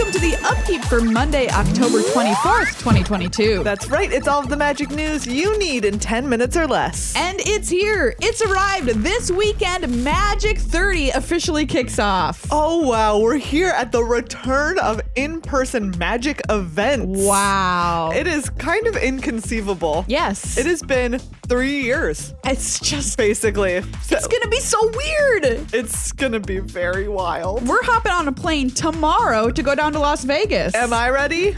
welcome to the Upkeep for Monday, October 24th, 2022. That's right, it's all of the magic news you need in 10 minutes or less. And it's here. It's arrived. This weekend, Magic 30 officially kicks off. Oh wow, we're here at the return of in-person Magic events. Wow. It is kind of inconceivable. Yes. It has been 3 years. It's just, basically. it's gonna be so weird. It's gonna be very wild. We're hopping on a plane tomorrow to go down to Las Vegas. Am I ready?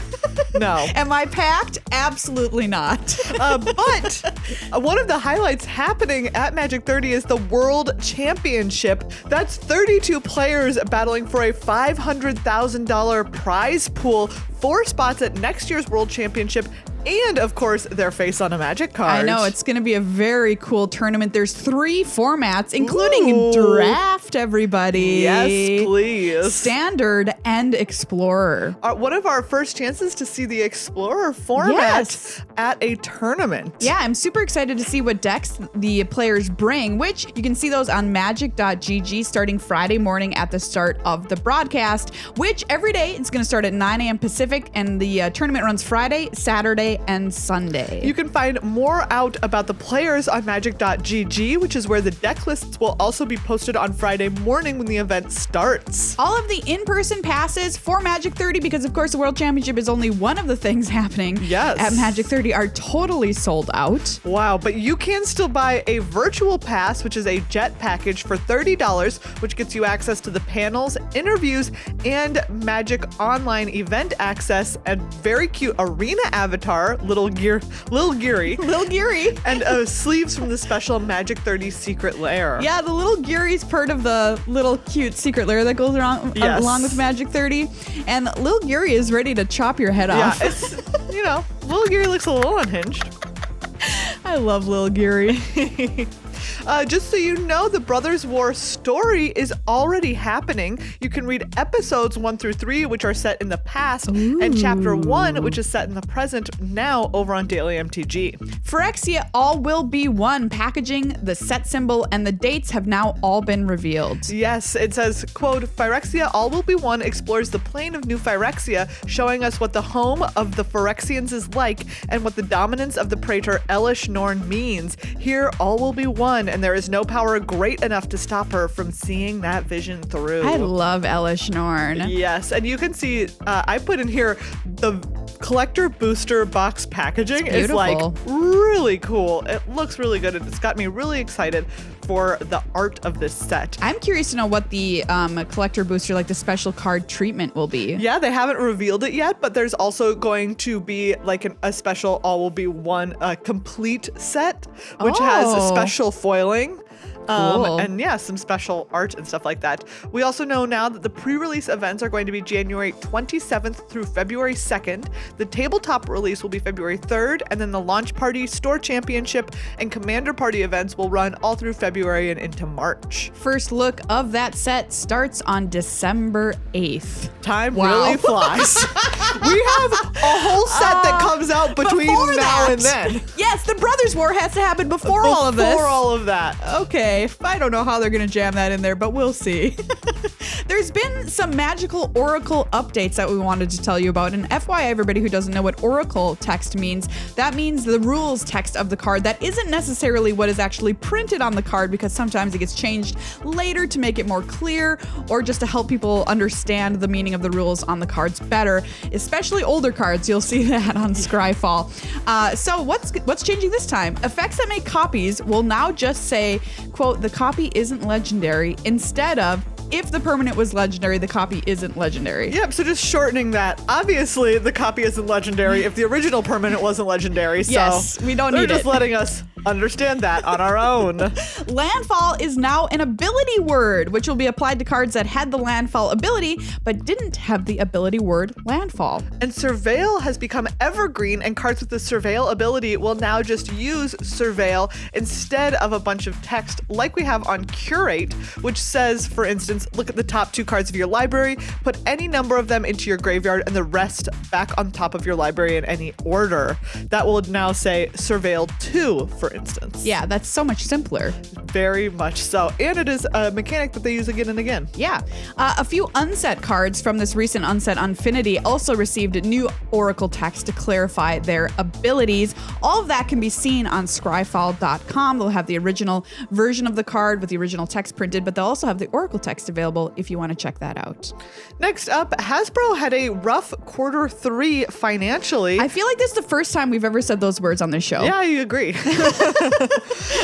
No. Am I packed? Absolutely not. But one of the highlights happening at Magic 30 is the World Championship. That's 32 players battling for a $500,000 prize pool, 4 spots at next year's World Championship, and of course, their face on a Magic card. I know, it's going to be a very cool tournament. There's 3 formats, including Ooh. Draft, everybody. Yes, please. Standard and Explorer. One of our first chances to see the Explorer format at a tournament. Yeah, I'm super excited to see what decks the players bring, which you can see those on magic.gg starting Friday morning at the start of the broadcast, which every day it's going to start at 9 a.m. Pacific, and the tournament runs Friday, Saturday, and Sunday. You can find more out about the players on magic.gg, which is where the deck lists will also be posted on Friday morning when the event starts. All of the in-person passes for Magic 30, because of course the World Championship is only one of the things happening at Magic 30, are totally sold out. Wow, but you can still buy a virtual pass, which is a jet package for $30, which gets you access to the panels, interviews, and Magic Online event access, and very cute arena avatar, Little Geary, Little Geary. and sleeves from the special Magic 30 secret lair. Yeah, the Little Geary's part of the little cute secret lair that goes around along with Magic 30, and Little Geary is ready to chop your head off. Yeah, it's, Little Geary looks a little unhinged. I love Little Geary. Just so you know, the Brothers War story is already happening. You can read episodes 1 through 3, which are set in the past, and chapter 1, which is set in the present, now over on Daily MTG. Phyrexia All Will Be One packaging, the set symbol, and the dates have now all been revealed. Yes, it says, quote, Phyrexia All Will Be One explores the plane of New Phyrexia, showing us what the home of the Phyrexians is like and what the dominance of the praetor Elish Norn means. Here, all will be one, and there is no power great enough to stop her from seeing that vision through. I love Elish Norn. Yes, and you can see, I put in here, the collector booster box packaging is like really cool. It looks really good, and it's got me really excited for the art of this set. I'm curious to know what the collector booster, like the special card treatment, will be. Yeah, they haven't revealed it yet, but there's also going to be like a special All Will Be One complete set, which has special foiling. Cool. And yeah, some special art and stuff like that. We also know now that the pre-release events are going to be January 27th through February 2nd. The tabletop release will be February 3rd, and then the launch party, store championship, and commander party events will run all through February and into March. First look of that set starts on December 8th. Time really flies. We have a whole set that comes out between now and then. Yes, the Brothers War has to happen before all of this. Before all of that. Okay, I don't know how they're going to jam that in there, but we'll see. There's been some magical Oracle updates that we wanted to tell you about. And FYI, everybody who doesn't know what Oracle text means, that means the rules text of the card. That isn't necessarily what is actually printed on the card, because sometimes it gets changed later to make it more clear, or just to help people understand the meaning of the rules on the cards better, especially older cards. You'll see that on Scryfall. So what's changing this time? Effects that make copies will now just say, quote, the copy isn't legendary, instead of, if the permanent was legendary, the copy isn't legendary. Yep, so just shortening that. Obviously, the copy isn't legendary if the original permanent wasn't legendary, so yes, we don't need it. They're just letting us understand that on our own. Landfall is now an ability word, which will be applied to cards that had the landfall ability, but didn't have the ability word landfall. And Surveil has become evergreen, and cards with the Surveil ability will now just use Surveil instead of a bunch of text like we have on Curate, which says, for instance, look at the top 2 cards of your library, put any number of them into your graveyard, and the rest back on top of your library in any order. That will now say Surveil 2, for instance. Yeah, that's so much simpler. Very much so. And it is a mechanic that they use again and again. Yeah. A few unset cards from this recent unset Unfinity also received new Oracle text to clarify their abilities. All of that can be seen on scryfall.com. They'll have the original version of the card with the original text printed, but they'll also have the Oracle text available if you want to check that out. Next up, Hasbro had a rough Q3 financially. I feel like this is the first time we've ever said those words on this show. Yeah, you agree.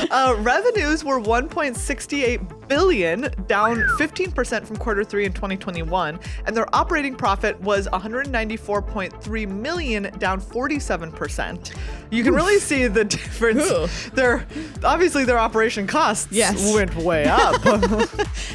Revenues were $1.68 billion, down 15% from Q3 in 2021, and their operating profit was $194.3 million, down 47%. You can really see the difference. Obviously their operation costs went way up.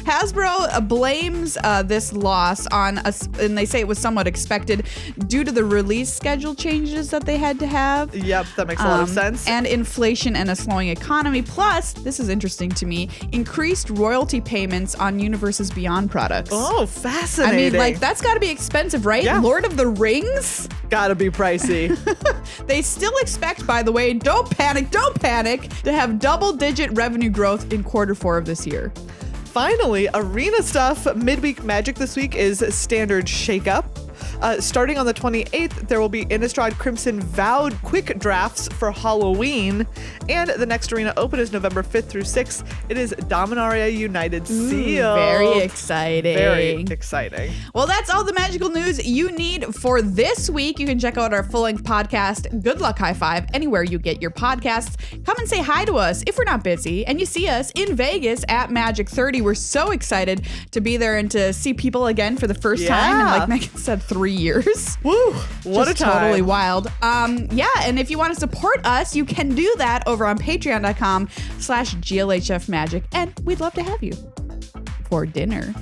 Hasbro blames this loss on us, and they say it was somewhat expected due to the release schedule changes that they had to have. Yep, that makes a lot of sense. And inflation and a slowing economy. Plus, this is interesting to me, increased royalty payments on Universes Beyond products. Oh, fascinating. I mean, like, that's got to be expensive, right? Yeah. Lord of the Rings? Gotta be pricey. They still expect, by the way, don't panic, to have double-digit revenue growth in Q4 of this year. Finally, arena stuff. Midweek Magic this week is standard shakeup. Starting on the 28th, there will be Innistrad Crimson Vowed quick drafts for Halloween. And the next Arena Open is November 5th through 6th. It is Dominaria United Seal. Very exciting. Very exciting. Well, that's all the magical news you need for this week. You can check out our full-length podcast, Good Luck High Five, anywhere you get your podcasts. Come and say hi to us if we're not busy. And you see us in Vegas at Magic 30. We're so excited to be there and to see people again for the first time in, like Megan said, 3 years. Woo! What Just a time. Totally wild. Yeah, and if you want to support us, you can do that over on patreon.com/GLHF Magic, and we'd love to have you for dinner.